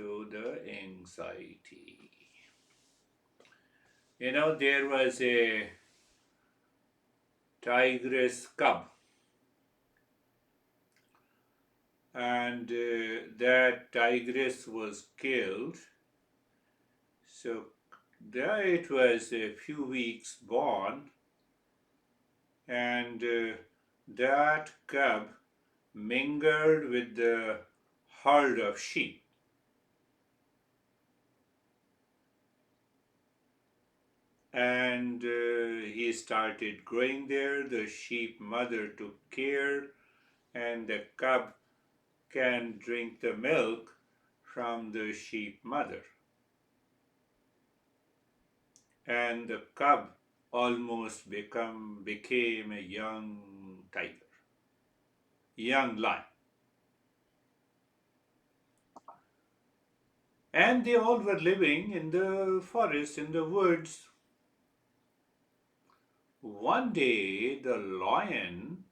to the anxiety. There was a tigress cub, and that tigress was killed. So there it was a few weeks born, and that cub mingled with the herd of sheep. And he started growing there. The sheep mother took care, and the cub can drink the milk from the sheep mother. And the cub almost became a young tiger, young lion. And they all were living in the forest, in the woods. One day the lion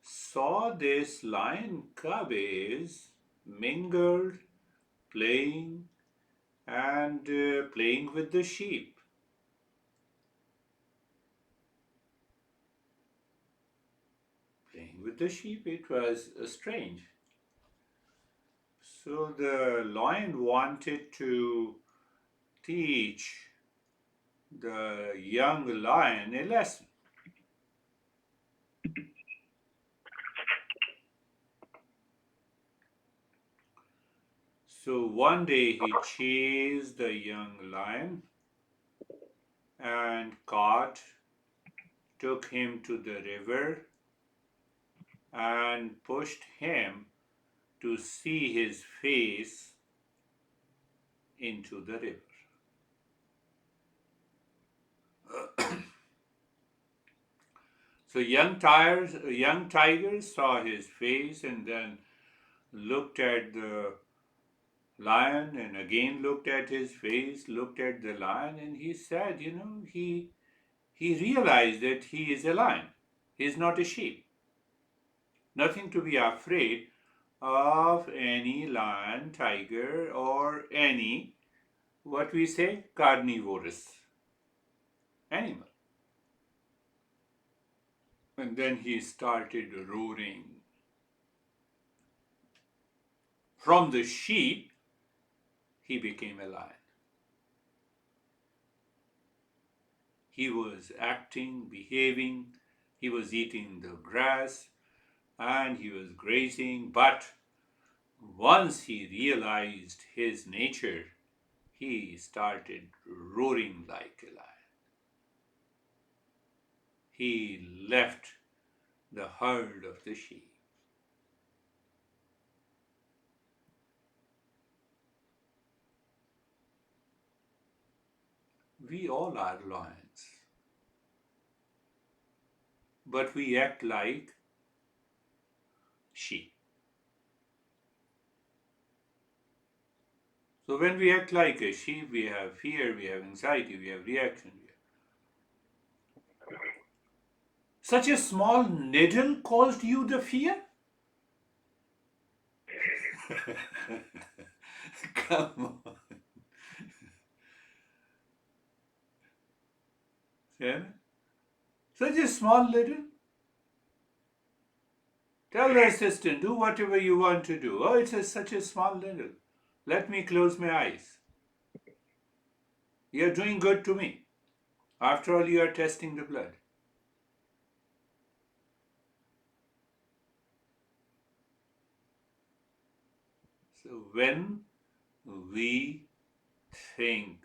saw this lion cub is mingled, playing, and playing with the sheep. Playing with the sheep, it was strange. So the lion wanted to teach the young lion a lesson. So one day he chased the young lion and caught, took him to the river, and pushed him to see his face into the river. So young tiger saw his face and then looked at the lion and again looked at his face, looked at the lion, and he said, he realized that he is a lion. He is not a sheep. Nothing to be afraid of any lion, tiger, or any, what we say, carnivorous animal. And then he started roaring. From the sheep, he became a lion. He was acting, behaving, he was eating the grass, and he was grazing. But once he realized his nature, he started roaring like a lion. He left the herd of the sheep. We all are lions, but we act like sheep. So when we act like a sheep, we have fear, we have anxiety, we have reaction. Such a small needle caused you the fear? Come on. Yeah? Such a small needle? Tell the assistant, do whatever you want to do. Oh, such a small needle. Let me close my eyes. You're doing good to me. After all, you are testing the blood. So when we think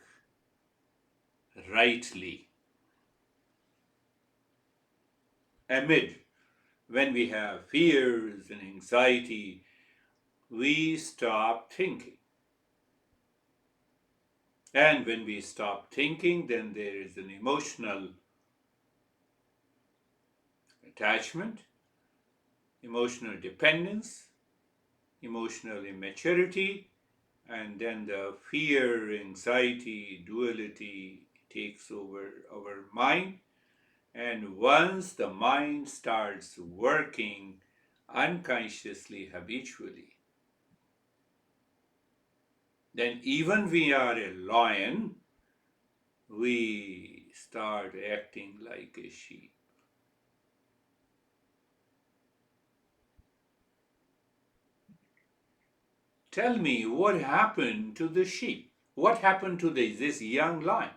rightly, amid when we have fears and anxiety, we stop thinking. And when we stop thinking, then there is an emotional attachment, emotional dependence, emotional immaturity, and then the fear, anxiety, duality takes over our mind. And once the mind starts working unconsciously, habitually, then even we are a lion, we start acting like a sheep. Tell me what happened to the sheep? What happened to this young lion?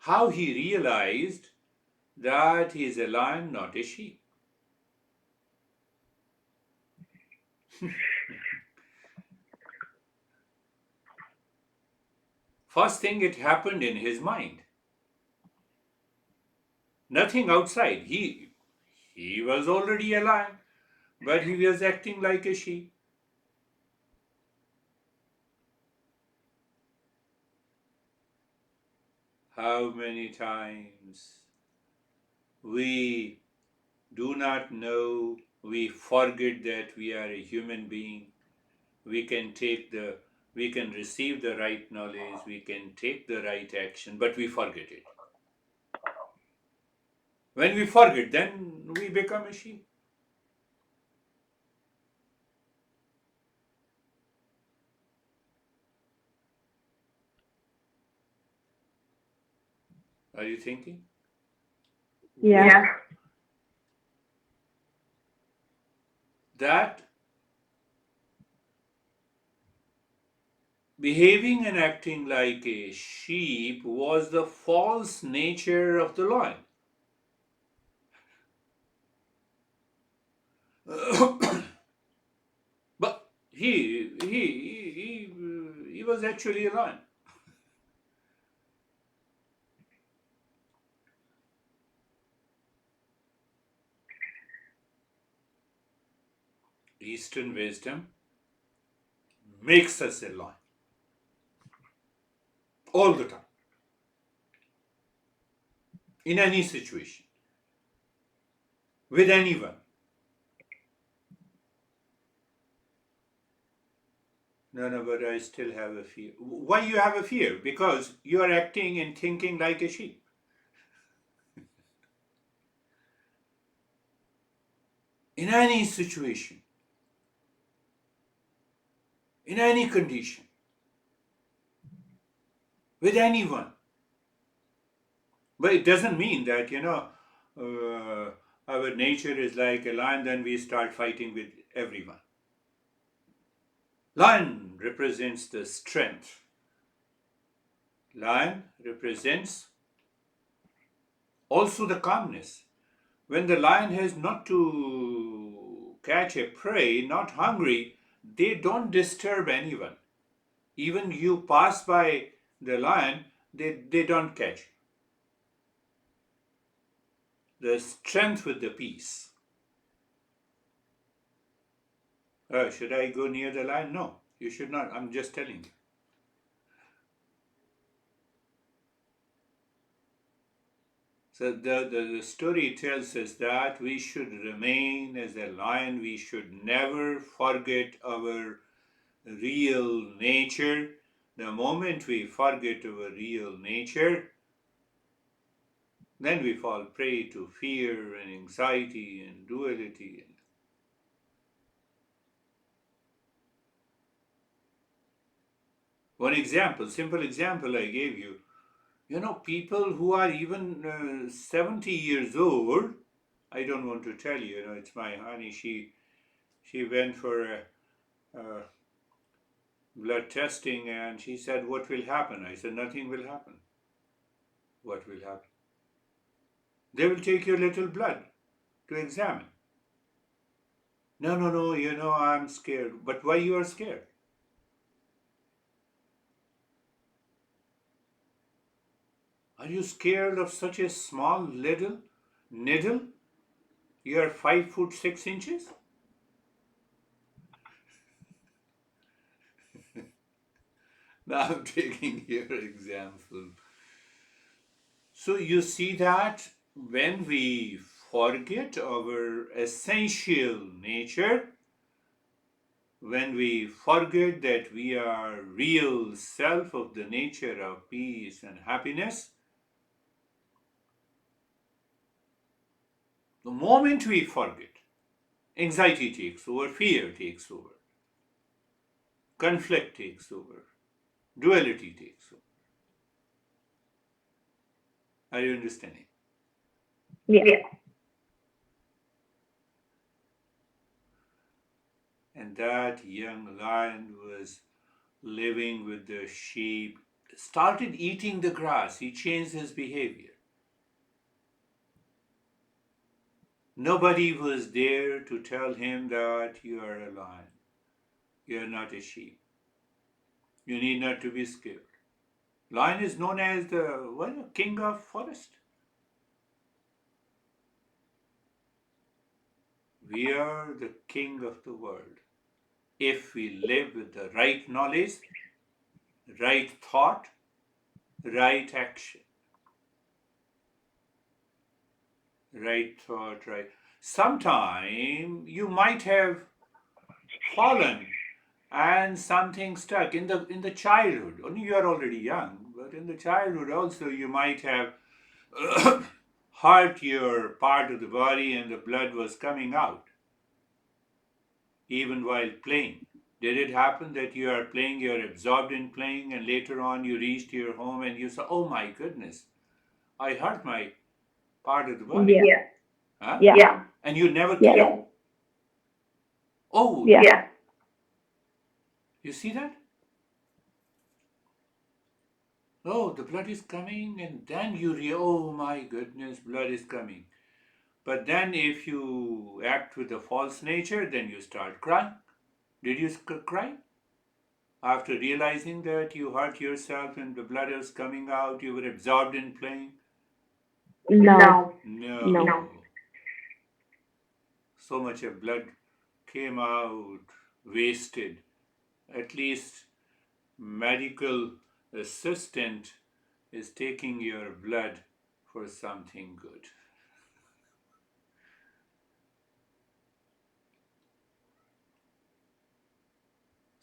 How he realized that he is a lion, not a sheep. First thing, it happened in his mind. Nothing outside. He was already a lion, but he was acting like a sheep. How many times we do not know, we forget that we are a human being. We can we can receive the right knowledge, we can take the right action, but we forget it. When we forget, then we become a sheep. Are you thinking? Yeah. Yeah. That behaving and acting like a sheep was the false nature of the lion. But he was actually a lion. Eastern wisdom makes us a lion all the time, in any situation, with anyone. No, no, but I still have a fear. Why you have a fear? Because you are acting and thinking like a sheep. In any situation, in any condition, with anyone. But it doesn't mean that, our nature is like a lion, then we start fighting with everyone. Lion represents the strength. Lion represents also the calmness. When the lion has not to catch a prey, not hungry, they don't disturb anyone. Even you pass by the lion, they don't catch. The strength with the peace. Should I go near the lion? No, you should not. I'm just telling you. So the story tells us that we should remain as a lion. We should never forget our real nature. The moment we forget our real nature, then we fall prey to fear and anxiety and duality. One example, simple example I gave you. People who are even 70 years old, I don't want to tell you, it's my honey. She went for a blood testing and she said, "What will happen?" I said, "Nothing will happen." "What will happen?" "They will take your little blood to examine." "No, no, no, I'm scared." "But why you are scared?" "Are you scared of such a small little needle? You are 5 foot 6 inches." Now I'm taking your example. So you see that when we forget our essential nature, when we forget that we are real self of the nature of peace and happiness, the moment we forget, anxiety takes over, fear takes over, conflict takes over, duality takes over. Are you understanding? Yeah. And that young lion was living with the sheep, started eating the grass. He changed his behavior. Nobody was there to tell him that you are a lion, you are not a sheep. You need not to be scared. Lion is known as the king of forest. We are the king of the world. If we live with the right knowledge, right thought, right action, right thought, right. Sometime you might have fallen and something stuck in the childhood. Only you are already young, but in the childhood also you might have hurt your part of the body and the blood was coming out even while playing. Did it happen that you are playing, you're absorbed in playing, and later on you reached your home and you saw, oh my goodness, I hurt my part of the body? Yeah. Huh? Yeah. And you never Yeah. cared? Oh, Yeah. you see that? Oh, the blood is coming, and then oh my goodness, blood is coming. But then if you act with a false nature, then you start crying. Did you cry? After realizing that you hurt yourself and the blood was coming out, you were absorbed in playing? No. No. No. So much of blood came out wasted. At least medical assistant is taking your blood for something good.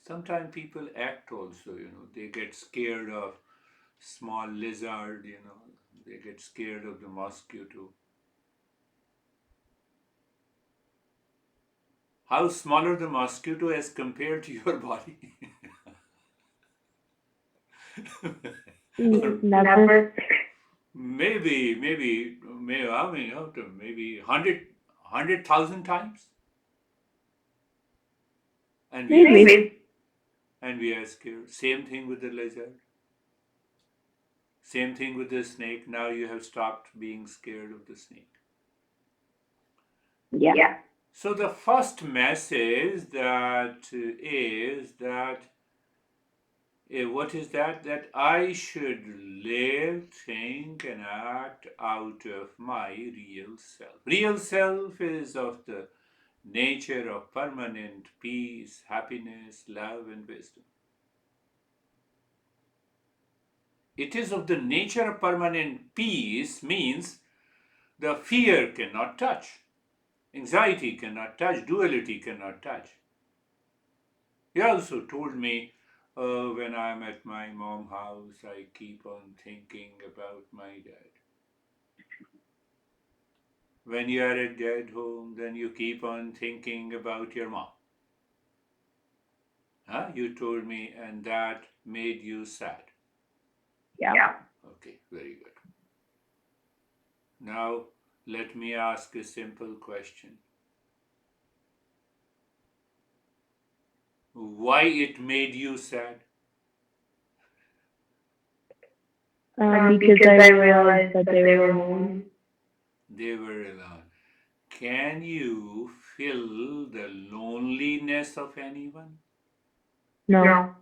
Sometimes people act also, they get scared of small lizard, they get scared of the mosquito. How smaller the mosquito as compared to your body? Or Never. maybe, I mean, maybe 100,000 times, and we are Maybe. and we are scared. Same thing with the lizard. Same thing with the snake. Now you have stopped being scared of the snake. Yeah. So the first message that is that what is that? That I should live, think, and act out of my real self. Real self is of the nature of permanent peace, happiness, love, and wisdom. It is of the nature of permanent peace means the fear cannot touch, anxiety cannot touch, duality cannot touch. He also told me when I'm at my mom's house, I keep on thinking about my dad. When you are at dad home, then you keep on thinking about your mom. Huh? You told me, and that made you sad. Yeah. Okay, very good. Now, let me ask a simple question. Why it made you sad? Because I realized that they were alone. They were alone. Can you feel the loneliness of anyone? No. No.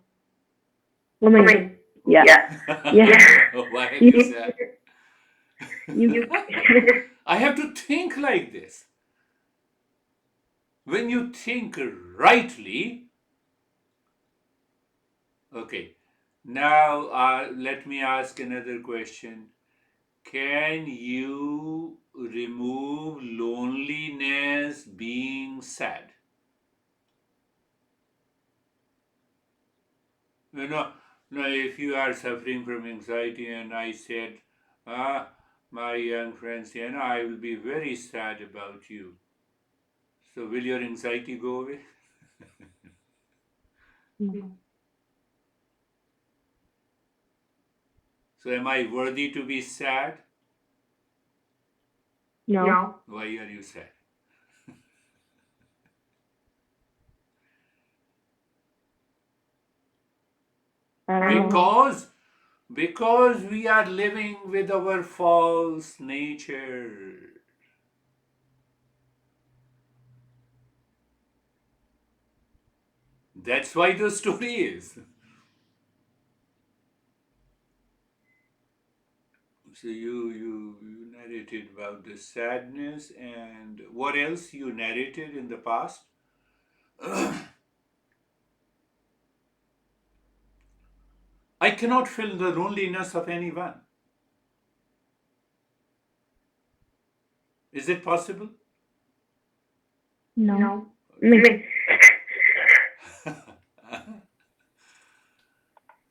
I mean, yeah. Yeah. Why are you You. sad? You. I have to think like this. When you think rightly, okay. Now, let me ask another question. Can you remove loneliness being sad? You know, now if you are suffering from anxiety, and I said, my young friends, I will be very sad about you. So, will your anxiety go away? So, am I worthy to be sad? No, No. Why are you sad? I don't know. Because we are living with our false nature. That's why the story is. So you narrated about the sadness, and what else you narrated in the past? I cannot feel the loneliness of anyone. Is it possible? No. No. I mean,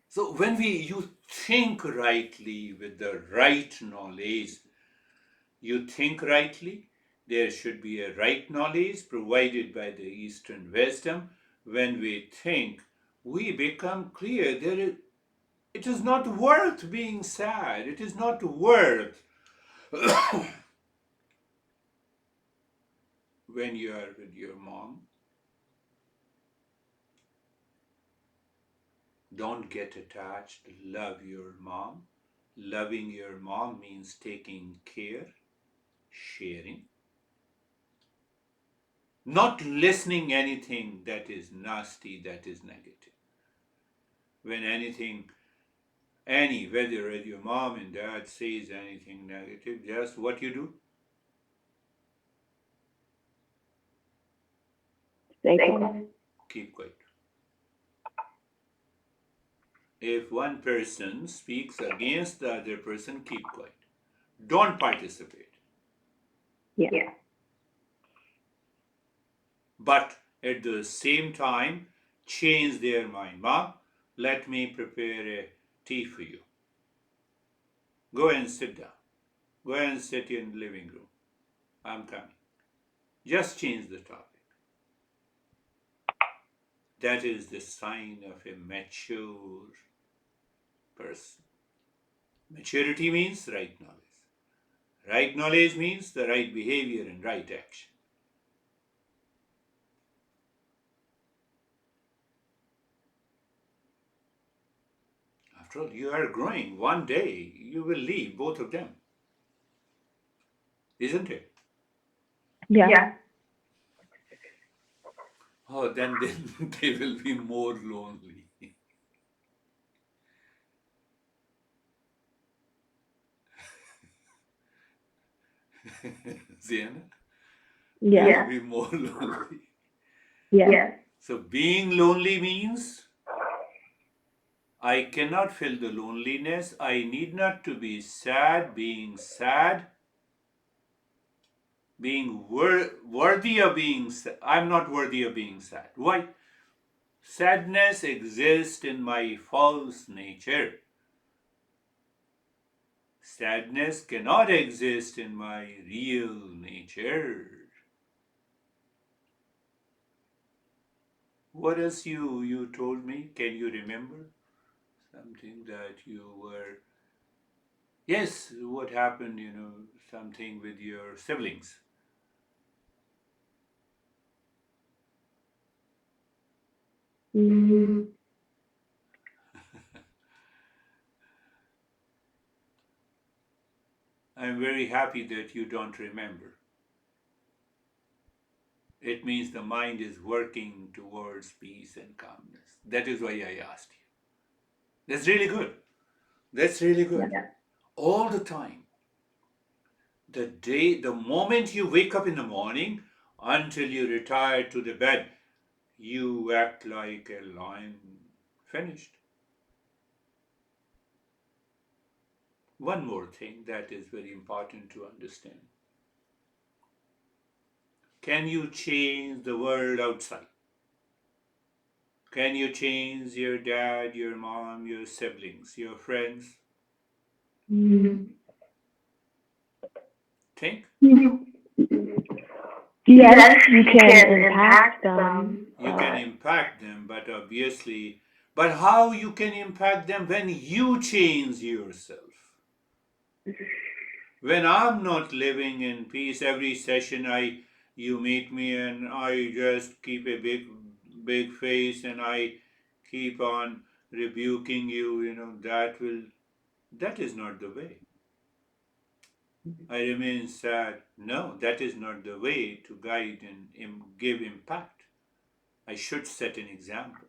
So when we you think rightly with the right knowledge, you think rightly, there should be a right knowledge provided by the Eastern wisdom. When we think, we become clear. It is not worth being sad. It is not worth when you are with your mom. Don't get attached. Love your mom. Loving your mom means taking care, sharing, not listening anything that is nasty, that is negative. When whether your mom and dad says anything negative, just what you do, stay stay quiet. quiet. Keep quiet. If one person speaks against the other person, keep quiet. Don't participate. Yeah. Yeah. But at the same time, change their mind. Mom, let me prepare a tea for you. Go and sit down. Go and sit in the living room. I'm coming. Just change the topic. That is the sign of a mature person. Maturity means right knowledge. Right knowledge means the right behavior and right action. After all, you are growing. One day you will leave both of them, isn't it? Yeah. Yeah. Oh, then they will be more lonely. Ziana, they Yeah. will be more lonely. Yeah. Yeah. So being lonely means I cannot feel the loneliness. I need not to be sad. Being sad, worthy of being sad. I'm not worthy of being sad. Why? Sadness exists in my false nature. Sadness cannot exist in my real nature. What else you told me? Can you remember? Something that you were. Yes, what happened, something with your siblings. Mm, Mm. I'm very happy that you don't remember. It means the mind is working towards peace and calmness. That is why I asked you. That's really good. That's really yeah. good. Yeah. All the time. The moment you wake up in the morning until you retire to the bed, you act like a lion. Finished. One more thing that is very important to understand. Can you change the world outside? Can you change your dad, your mom, your siblings, your friends? Mm, Mm. Think? mm. Yes, Yes, you you can can impact impact them. them. You can impact them, but obviously, But how you can impact them when you change yourself? When I'm not living in peace, every session you meet me and I just keep a big face and I keep on rebuking you, that is not the way. I remain sad. No, that is not the way to guide and give impact. I should set an example.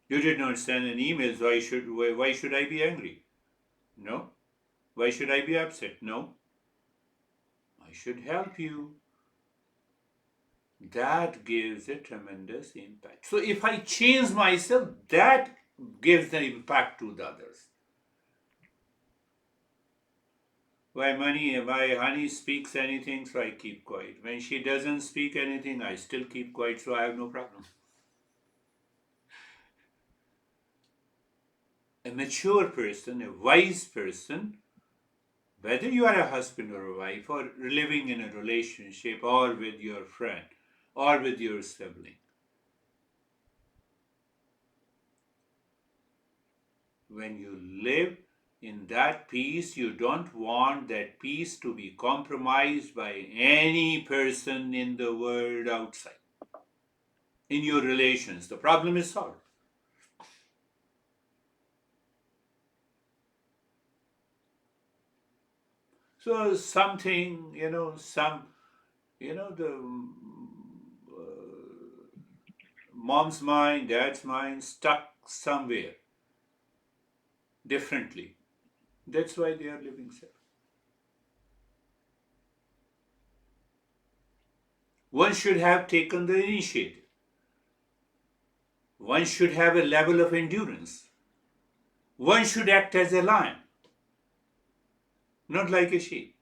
You did not send an email, so why should I be angry? No. Why should I be upset? No. I should help you. That gives a tremendous impact. So if I change myself, that gives the impact to the others. Why honey speaks anything, so I keep quiet. When she doesn't speak anything, I still keep quiet, so I have no problem. A mature person, a wise person, whether you are a husband or a wife, or living in a relationship, or with your friend, or with your sibling, when you live in that peace, you don't want that peace to be compromised by any person in the world outside. In your relations, the problem is solved. So something, the mom's mind, dad's mind stuck somewhere differently. That's why they are living separate. One should have taken the initiative. One should have a level of endurance. One should act as a lion, not like a sheep.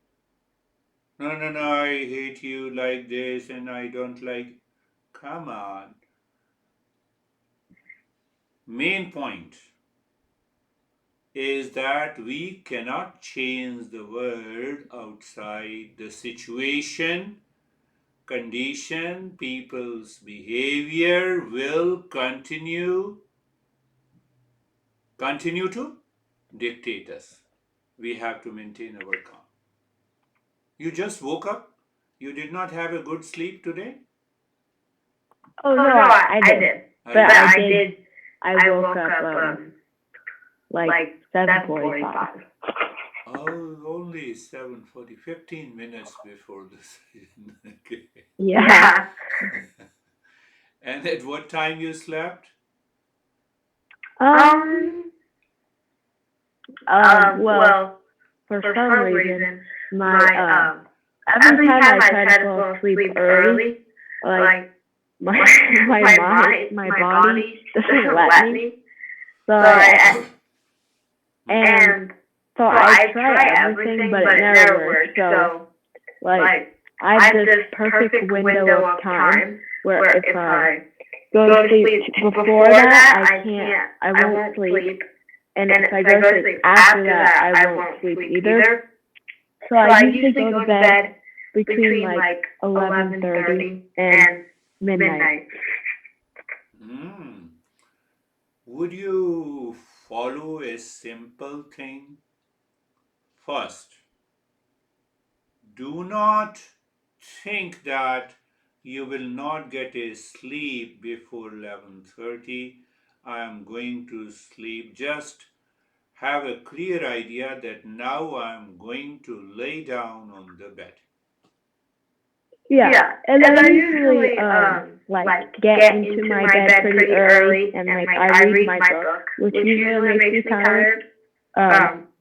No, no, no, I hate you like this and I don't like. Come on. Main point is that we cannot change the world outside the situation, condition, people's behavior will continue to dictate us. We have to maintain our calm. You just woke up? You did not have a good sleep today? Oh no, I did, but I did. I woke up like 7:45. Oh, only 7:40, 15 minutes before the session. Okay. Yeah. And at what time you slept? Um. Well, for some reason, my every time I try to fall asleep early, like my my body doesn't let me. So and so I try everything, but it never works. So like I have this perfect window of time where if I go to sleep before that, I can't, I won't sleep. And if I go to sleep after that, I won't sleep either. So I usually go to bed between like 11:30 and midnight. Hmm. Would you follow a simple thing? First, do not think that you will not get a sleep before 11:30. I am going to sleep. Just have a clear idea that now I am going to lay down on the bed. Yeah, and I usually like get into my bed pretty early, and like I read my book, which usually makes me tired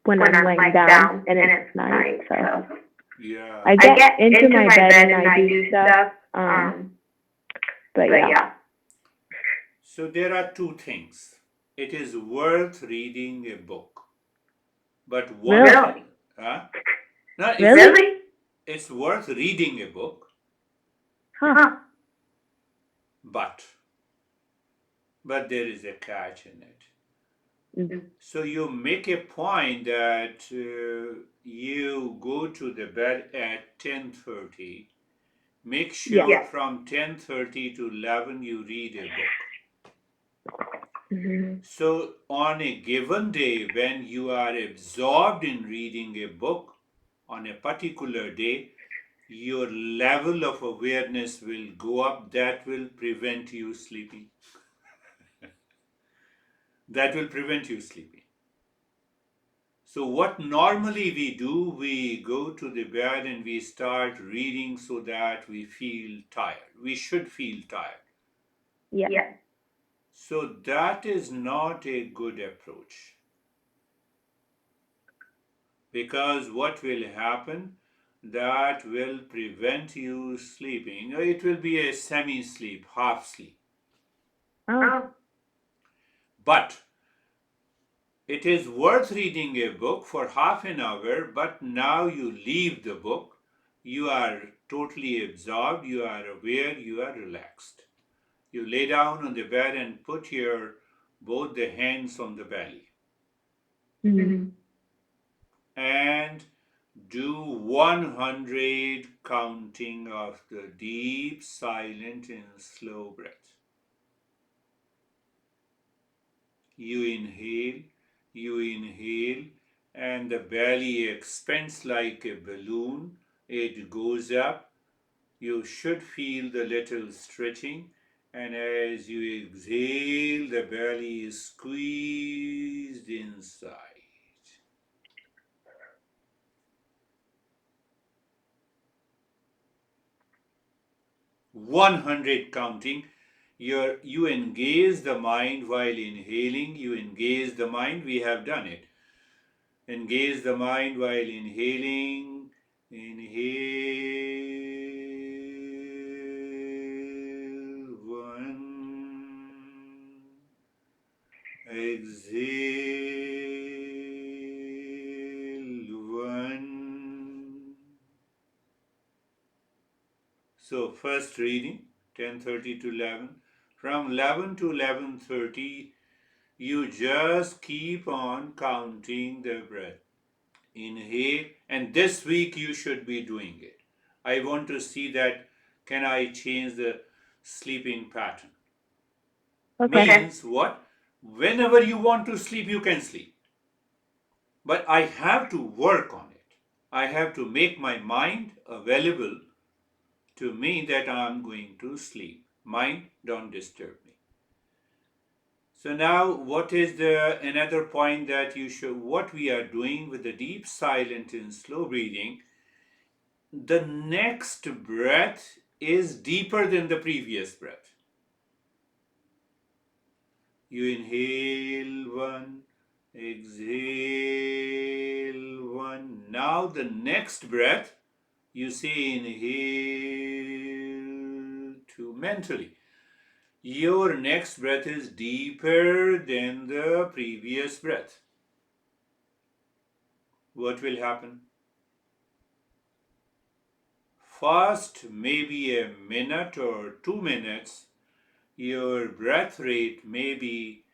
when I'm laying down and it's night. So Yeah. I get into my bed and I do stuff. But yeah. So there are two things. It is worth reading a book. But one Really? huh? No, Really? it's worth reading a book, Huh. but there is a catch in it. Mm. So you make a point that you go to the bed at 10:30 make sure from 10:30 to 11 you read a book. Mm-hmm. So on a given day when you are absorbed in reading a book on a particular day, your level of awareness will go up. That will prevent you sleeping. That will prevent you sleeping. So, what normally we do, we go to the bed and we start reading so that we feel tired. We should feel tired. Yeah. So, that is not a good approach, because what will happen, that will prevent you sleeping. It will be a semi sleep, half sleep. Oh. But it is worth reading a book for half an hour, but now you leave the book, you are totally absorbed, you are aware, you are relaxed. You lay down on the bed and put your both the hands on the belly Mm-hmm. and do 100 counting of the deep, silent, and slow breath. You inhale, and the belly expands like a balloon. It goes up. You should feel the little stretching, and as you exhale, the belly is squeezed inside. 100 counting. You engage the mind while inhaling. You engage the mind. We have done it. Engage the mind while inhaling. Inhale one. Exhale one. So first reading 10:30 to 11. From 11 to 11:30, you just keep on counting the breath. Inhale, and this week you should be doing it. I want to see that can I change the sleeping pattern. Okay. Means what? Whenever you want to sleep, you can sleep. But I have to work on it. I have to make my mind available to me that I'm going to sleep. Mind, don't disturb me. So now what is the another point that you should, what we are doing with the deep silent and slow breathing, the next breath is deeper than the previous breath. You inhale one, exhale one. Now the next breath, you say inhale two mentally. Your next breath is deeper than the previous breath. What will happen? First, maybe a minute or 2 minutes, your breath rate may be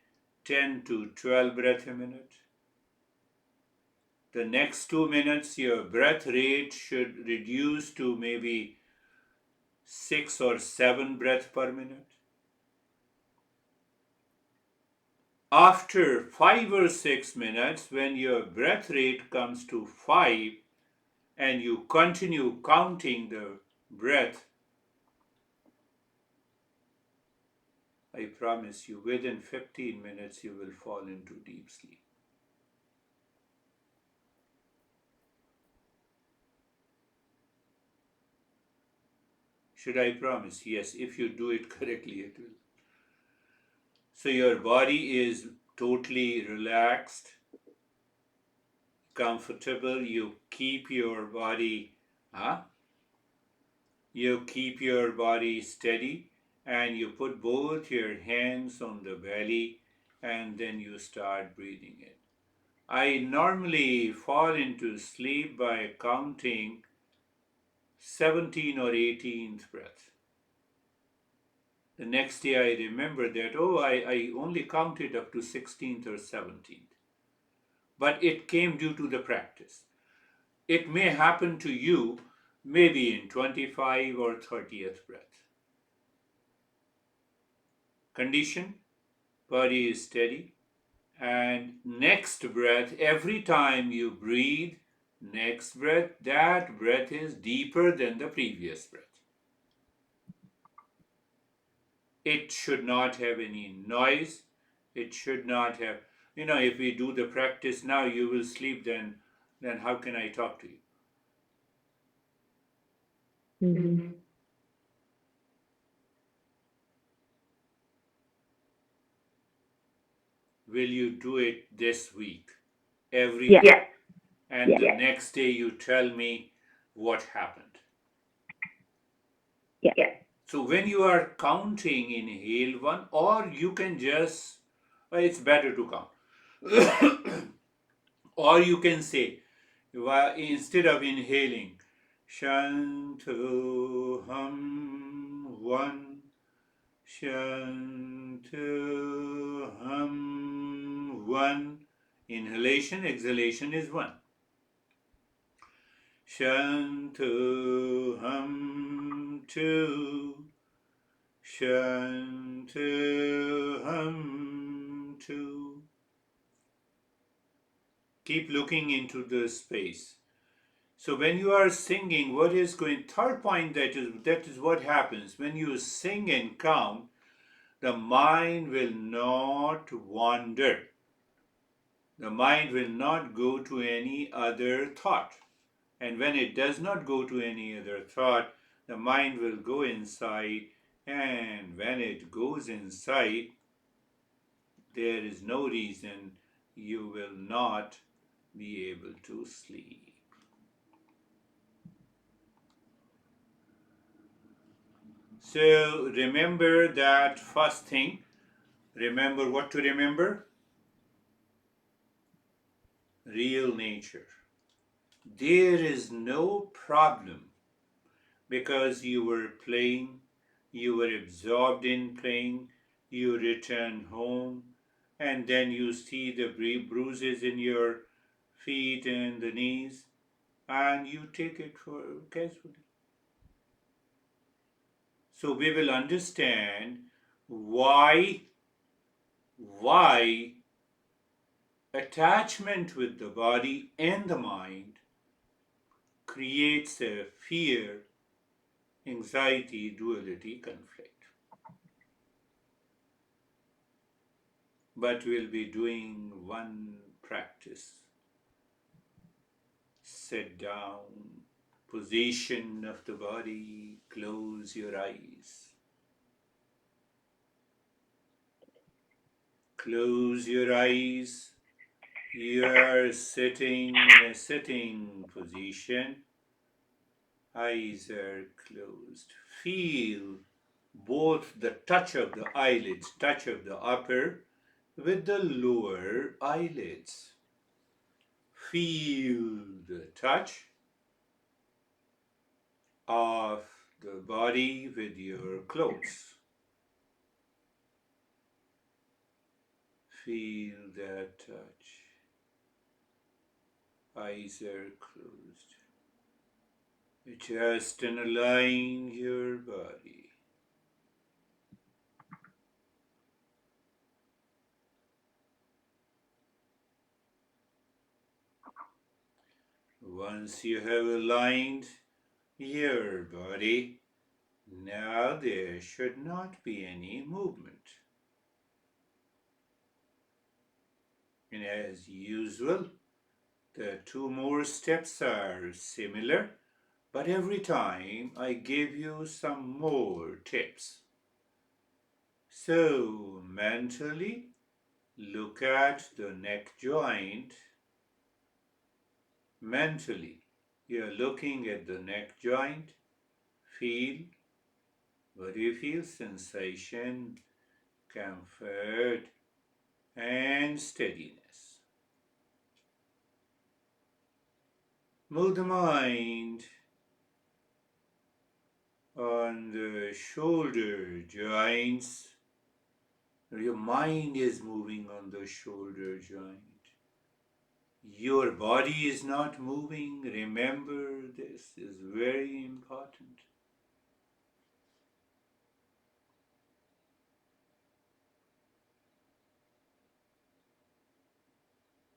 10 to 12 breaths a minute. The next 2 minutes, your breath rate should reduce to maybe 6 or 7 breaths per minute. After 5 or 6 minutes, when your breath rate comes to 5 and you continue counting the breath, I promise you, within 15 minutes, you will fall into deep sleep. Should I promise? Yes, if you do it correctly, it will. So your body is totally relaxed, comfortable. You keep your body, huh? You keep your body steady, and you put both your hands on the belly, and then you start breathing in. I normally fall into sleep by counting 17 or 18th breath. The next day I remember that, oh, I only counted up to 16th or 17th. But it came due to the practice. It may happen to you maybe in 25 or 30th breath. Condition, body is steady, and next breath, every time you breathe, next breath, that breath is deeper than the previous breath. It should not have any noise. It should not have, if we do the practice now, you will sleep, then how can I talk to you? Mm-hmm. Will you do it this week? Every Yeah. day? Yeah. And the next day you tell me what happened. Yeah. So when you are counting, inhale one, or you can just, it's better to count. Or you can say, instead of inhaling, Shantoham 1, Shantoham 1. Inhalation, exhalation is 1. Shantoham 2, Shantoham 2. Keep looking into the space. So when you are singing, what is going? Third point, that is what happens when you sing and count. The mind will not wander. The mind will not go to any other thought. And when it does not go to any other thought, the mind will go inside. And when it goes inside, there is no reason you will not be able to sleep. So remember that first thing. Remember what to remember? Real nature. There is no problem because you were playing, you were absorbed in playing, you return home, and then you see the bruises in your feet and the knees, and you take it for casually. So we will understand why attachment with the body and the mind creates a fear, anxiety, duality, conflict. But we'll be doing one practice. Sit down, position of the body, close your eyes. Close your eyes. You are sitting in a sitting position. Eyes are closed. Feel both the touch of the eyelids, touch of the upper with the lower eyelids. Feel the touch of the body with your clothes. Feel that touch. Eyes are closed. Just align your body. Once you have aligned your body, now there should not be any movement. And as usual, the two more steps are similar, but every time I give you some more tips. So, mentally, look at the neck joint. Mentally, you're looking at the neck joint. Feel. What do you feel? Sensation, comfort, and steadiness. Move the mind on the shoulder joints. Your mind is moving on the shoulder joint. Your body is not moving. Remember, this is very important.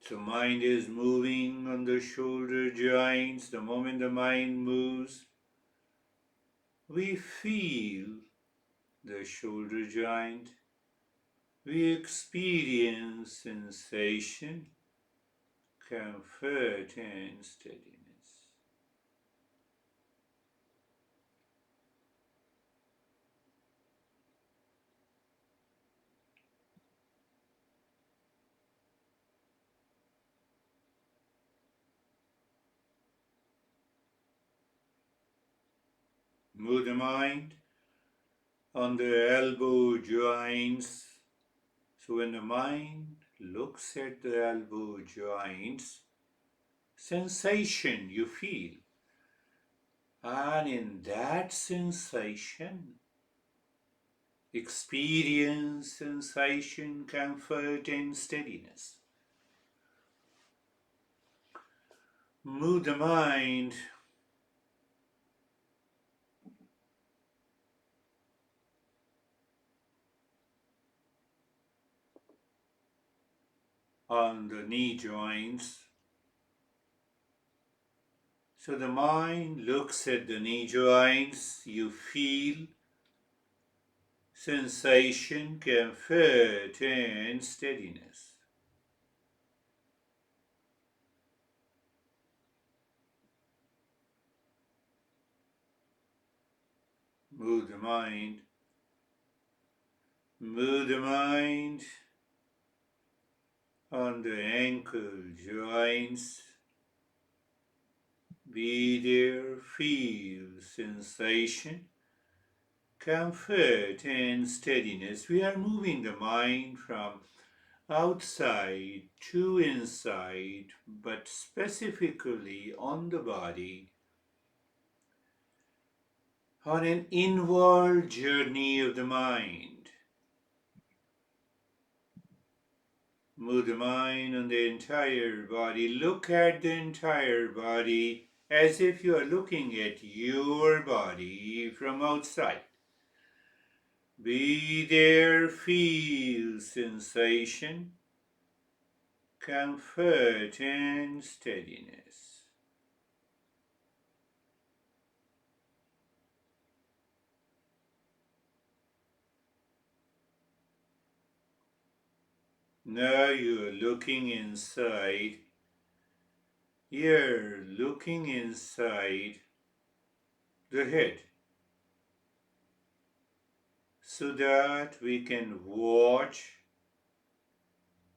So mind is moving on the shoulder joints. The moment the mind moves, we feel the shoulder joint. We experience sensation, comfort, and steadiness. Move the mind on the elbow joints. So when the mind looks at the elbow joints, sensation you feel. And in that sensation, experience sensation, comfort, and steadiness. Move the mind on the knee joints. So the mind looks at the knee joints, you feel sensation, comfort, and steadiness. Move the mind. Move the mind on the ankle joints. Be there, feel sensation, comfort, and steadiness. We are moving the mind from outside to inside, but specifically on the body, on an inward journey of the mind. Move the mind on the entire body. Look at the entire body as if you are looking at your body from outside. Be there, feel sensation, comfort, and steadiness. Now you're looking inside. You're looking inside the head so that we can watch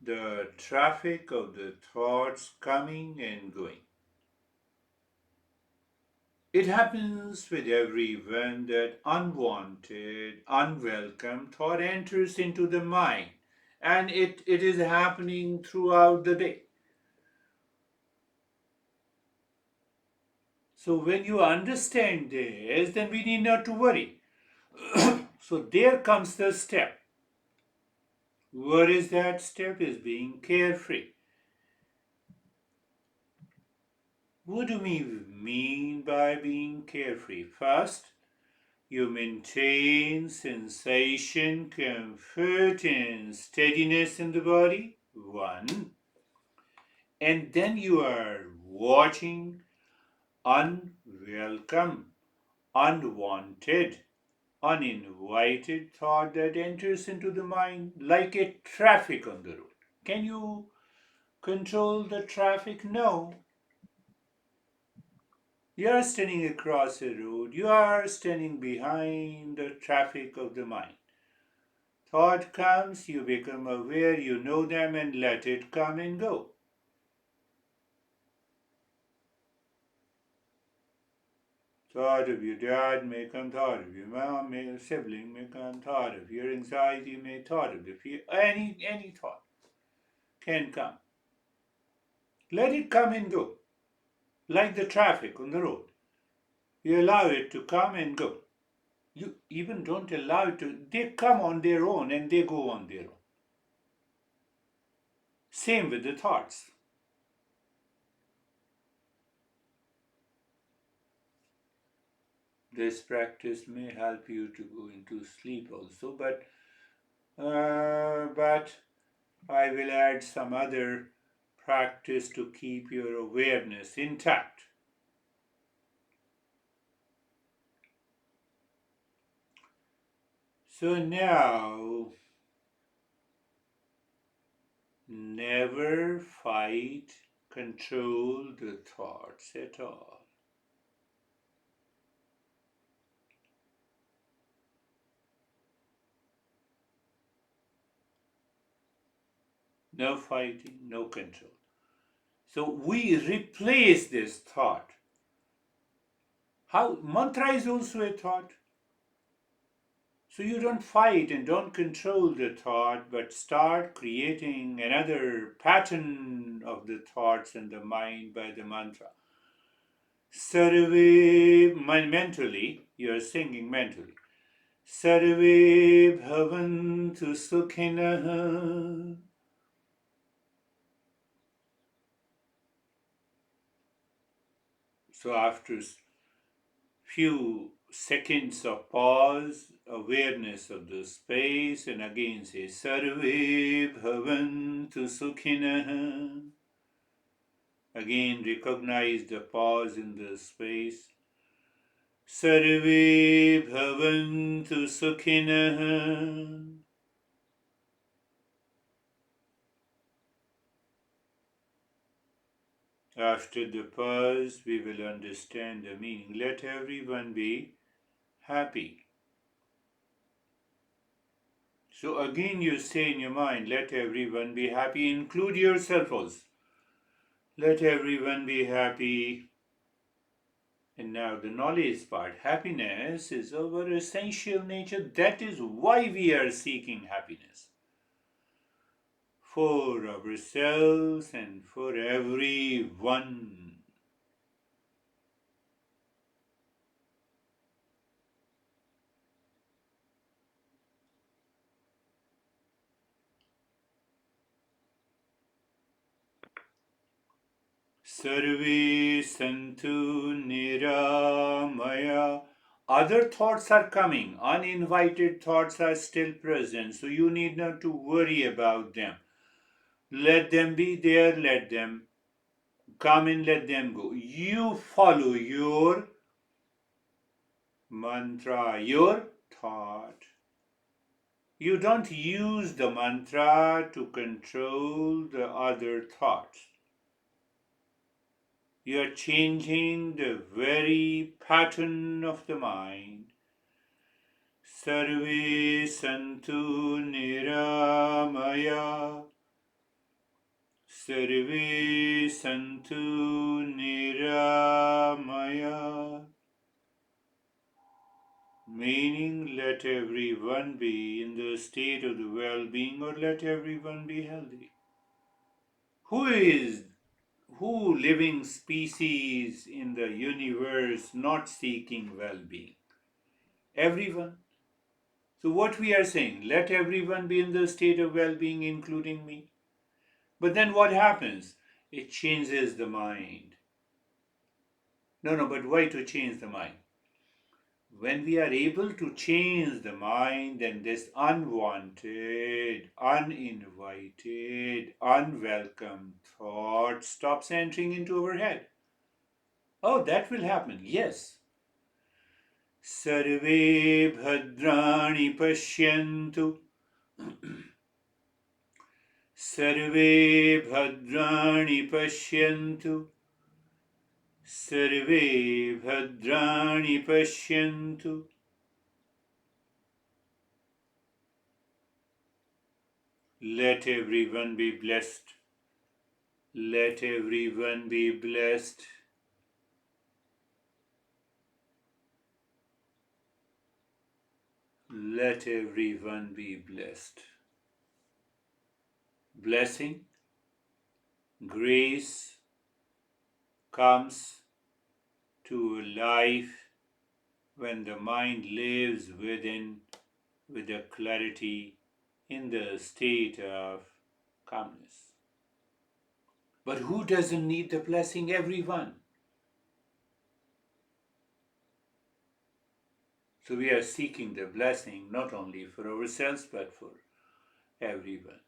the traffic of the thoughts coming and going. It happens with everyone that unwanted, unwelcome thought enters into the mind, and it is happening throughout the day. So when you understand this, then we need not to worry. So there comes the step. What is that step? Is being carefree. What do we mean by being carefree? First, you maintain sensation, comfort, and steadiness in the body. One. And then you are watching unwelcome, unwanted, uninvited thought that enters into the mind like a traffic on the road. Can you control the traffic? No. You are standing across a road, you are standing behind the traffic of the mind. Thought comes, you become aware, you know them, and let it come and go. Thought of your dad may come, thought of your mom, may sibling may come, thought of your anxiety may, thought of the fear, any thought can come. Let it come and go, like the traffic on the road. You allow it to come and go. You even don't allow it to, they come on their own and they go on their own. Same with the thoughts. This practice may help you to go into sleep also, but I will add some other practice to keep your awareness intact. So now, never fight, control the thoughts at all. No fighting, no control. So we replace this thought. How mantra is also a thought. So you don't fight and don't control the thought, but start creating another pattern of the thoughts in the mind by the mantra. Sarve, mentally, you are singing mentally. Sarve bhavantu sukhinah. So after few seconds of pause, awareness of the space, and again say Sarve bhavantu sukhinah. Again recognize the pause in the space. Sarve bhavantu sukhinah. After the pause, we will understand the meaning. Let everyone be happy. So again you say in your mind, let everyone be happy, include yourself also. Let everyone be happy. And now the knowledge part. Happiness is our essential nature. That is why we are seeking happiness. For ourselves and for everyone. Sarve santu niramaya. Other thoughts are coming. Uninvited thoughts are still present. So you need not to worry about them. Let them be there. Let them come and let them go. You follow your mantra, your thought. You don't use the mantra to control the other thoughts. You are changing the very pattern of the mind. Sarve santu niramaya. Sarve santu niramaya. Meaning, let everyone be in the state of the well-being, or let everyone be healthy. Who living species in the universe not seeking well-being? Everyone. So what we are saying, let everyone be in the state of well-being, including me. But then what happens? It changes the mind. No, but why to change the mind? When we are able to change the mind, then this unwanted, uninvited, unwelcome thought stops entering into our head. Oh, that will happen. Yes. Sarve bhadrani pashyantu. Sarve bhadrani pashyantu. Sarve bhadrani pashyantu. Let everyone be blessed. Let everyone be blessed. Let everyone be blessed. Blessing, grace comes to a life when the mind lives within with a clarity in the state of calmness. But who doesn't need the blessing? Everyone. So we are seeking the blessing not only for ourselves but for everyone.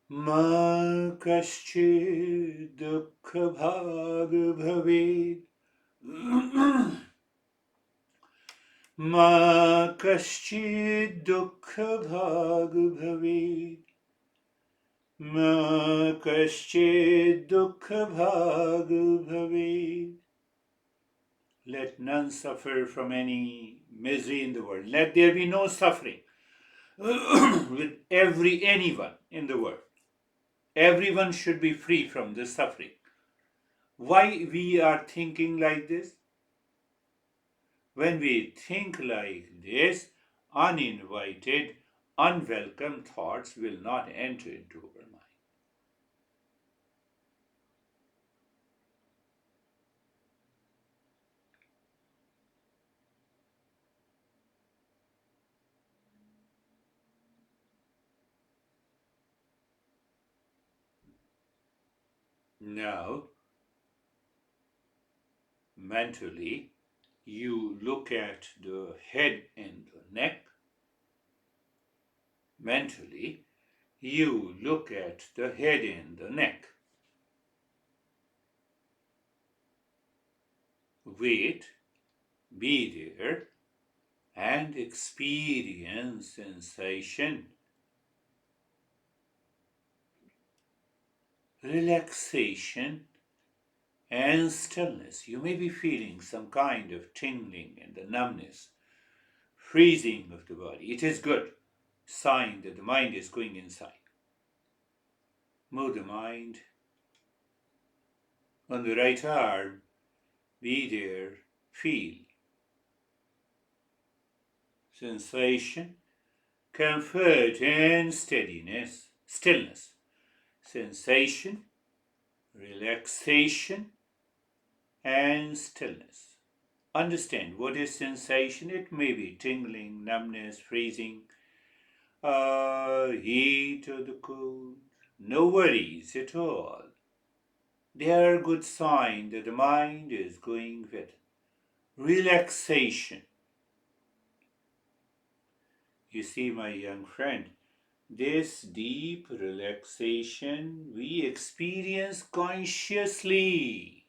Ma kaschid dukha bhag bhaved Ma kaschid dukha bhag bhaved Ma kaschid dukha bhag bhaved. Let none suffer from any misery in the world. Let there be no suffering with anyone in the world. Everyone should be free from this suffering. Why we are thinking like this? When we think like this, uninvited, unwelcome thoughts will not enter into our mind. Now, mentally, you look at the head and the neck. Mentally, you look at the head and the neck. Wait, be there, and experience sensation, relaxation, and stillness. You may be feeling some kind of tingling and the numbness, freezing of the body. It is good sign that the mind is going inside. Move the mind on the right arm. Be there, feel sensation, comfort, and steadiness, stillness, sensation, relaxation, and stillness. Understand what is sensation. It may be tingling, numbness, freezing, heat or the cold. No worries at all. They are a good sign that the mind is going with relaxation. You see, my young friend, this deep relaxation we experience consciously.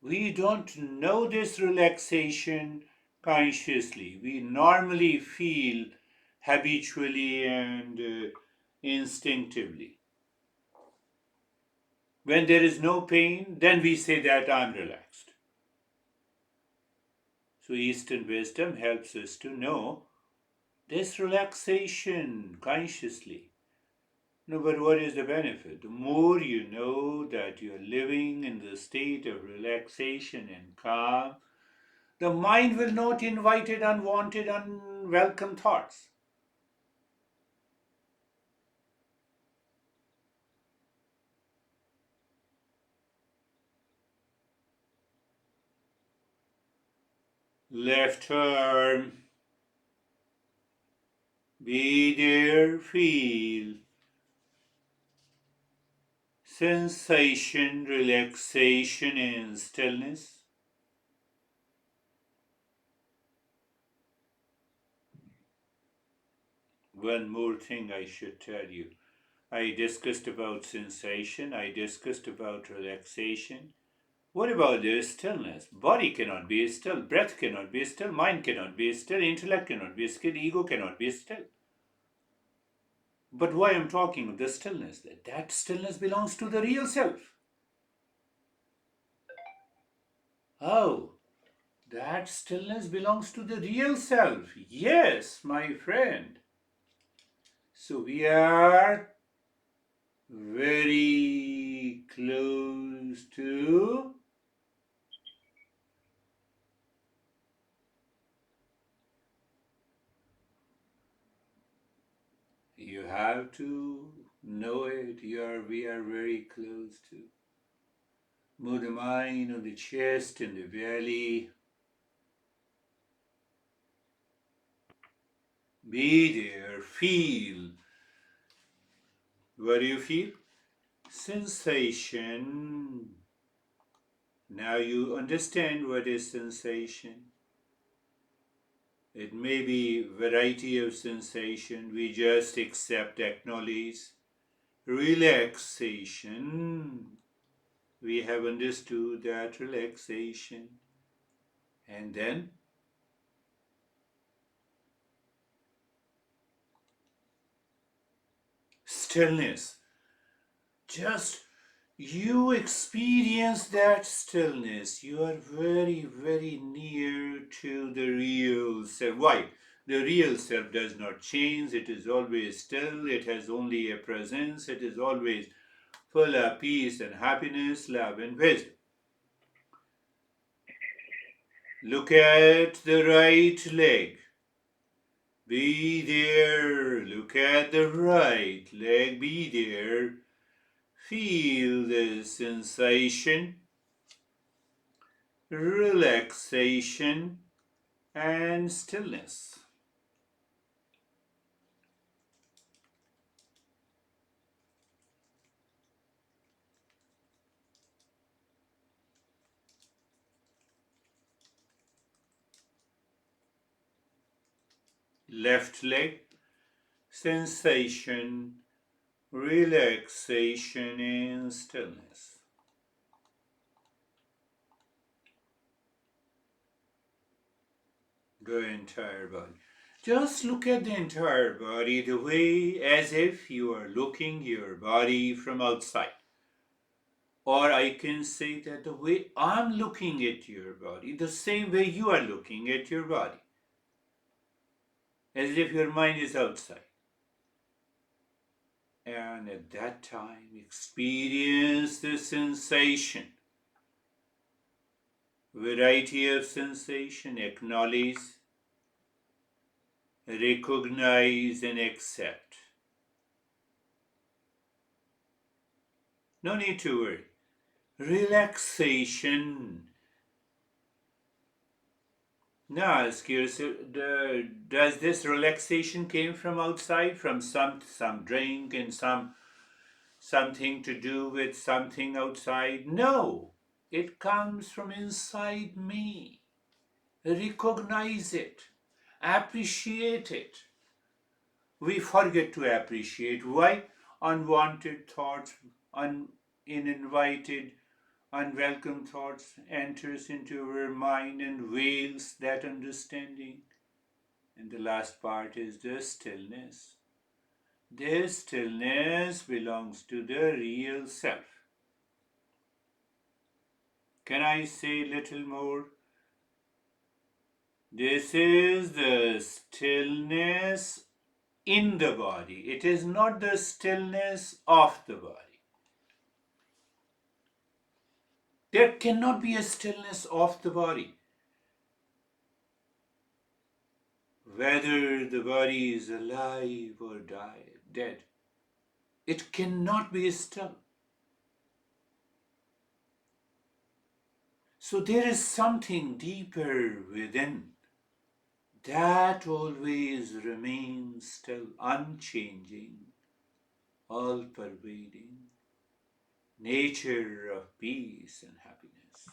We don't know this relaxation consciously. We normally feel habitually and instinctively. When there is no pain, then we say that I'm relaxed. So, Eastern wisdom helps us to know this relaxation consciously. No, but what is the benefit? The more you know that you're living in the state of relaxation and calm, the mind will not invite unwanted, unwelcome thoughts. Left arm, be there, feel sensation, relaxation, and stillness. One more thing I should tell you. I discussed about sensation, I discussed about relaxation. What about the stillness? Body cannot be still, breath cannot be still, mind cannot be still, intellect cannot be still, ego cannot be still. But why I'm talking of the stillness? That stillness belongs to the real self. Oh, that stillness belongs to the real self. Yes, my friend. So we are very close to. You have to know it. We are very close to. Move the mind on the chest and the belly. Be there. Feel. What do you feel? Sensation. Now you understand what is sensation. It may be variety of sensation. We just accept, acknowledge. Relaxation. We have understood that relaxation. And then stillness. Just you experience that stillness. You are very, very near to the real self. Why? The real self does not change. It is always still. It has only a presence. It is always full of peace and happiness, love and wisdom. Look at the right leg. Be there. Look at the right leg. Be there. Feel the sensation, relaxation, and stillness. Left leg, sensation, relaxation, and stillness. The entire body. Just look at the entire body the way as if you are looking your body from outside. Or I can say that the way I'm looking at your body, the same way you are looking at your body. As if your mind is outside. And at that time, experience the sensation. Variety of sensation, acknowledge, recognize, and accept. No need to worry. Relaxation. Now ask yourself, does this relaxation came from outside, from some drink and something to do with something outside? No, it comes from inside me. Recognize it, appreciate it. We forget to appreciate. Why? Unwanted thoughts, uninvited, unwelcome thoughts enters into our mind and veils that understanding. And the last part is the stillness. This stillness belongs to the real self. Can I say little more? This is the stillness in the body. It is not the stillness of the body. There cannot be a stillness of the body. Whether the body is alive or dead, it cannot be still. So there is something deeper within that always remains still, unchanging, all pervading, nature of peace and happiness.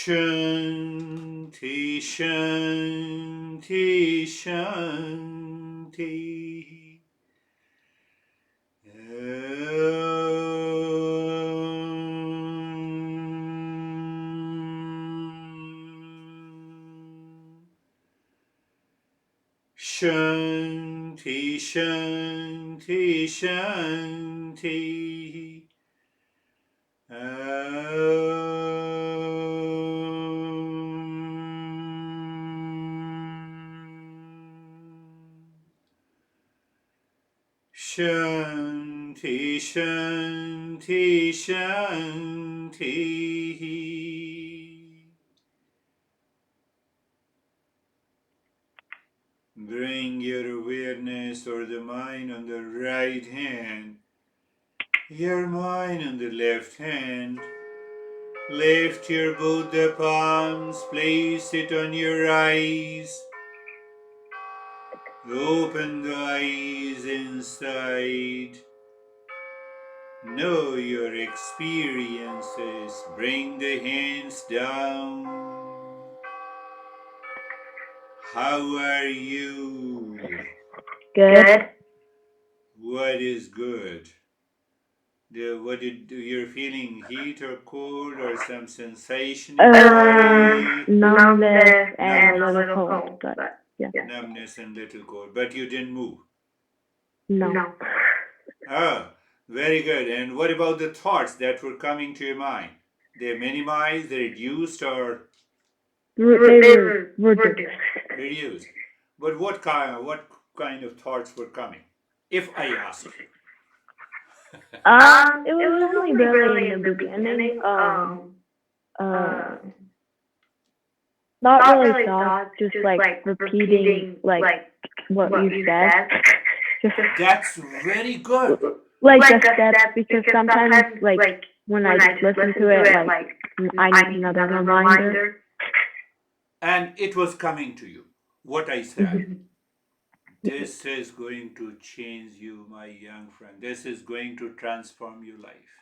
Shanti, Shanti, Shanti. Shanti, Shanti, Shanti. Shanti, Shanti, Shanti. Bring your awareness or the mind on the right hand, your mind on the left hand. Lift your Buddha palms, place it on your eyes. Open the eyes inside. Know your experiences. Bring the hands down. How are you? Good. What is good? You're feeling heat or cold or some sensation in the body? Numbness and a little cold, but yeah. Numbness and little cold, but you didn't move. No. Ah, very good. And what about the thoughts that were coming to your mind? They're minimized, they're reduced, or They were reduced. reduced? But what kind of thoughts were coming? If I ask you. It was only really in the beginning. Uh, Not really thoughts, just like repeating like what you said. Just That's very good. like the steps, because sometimes like when I just listen to it, like I need another reminder. And it was coming to you. What I said. This is going to change you, my young friend. This is going to transform your life.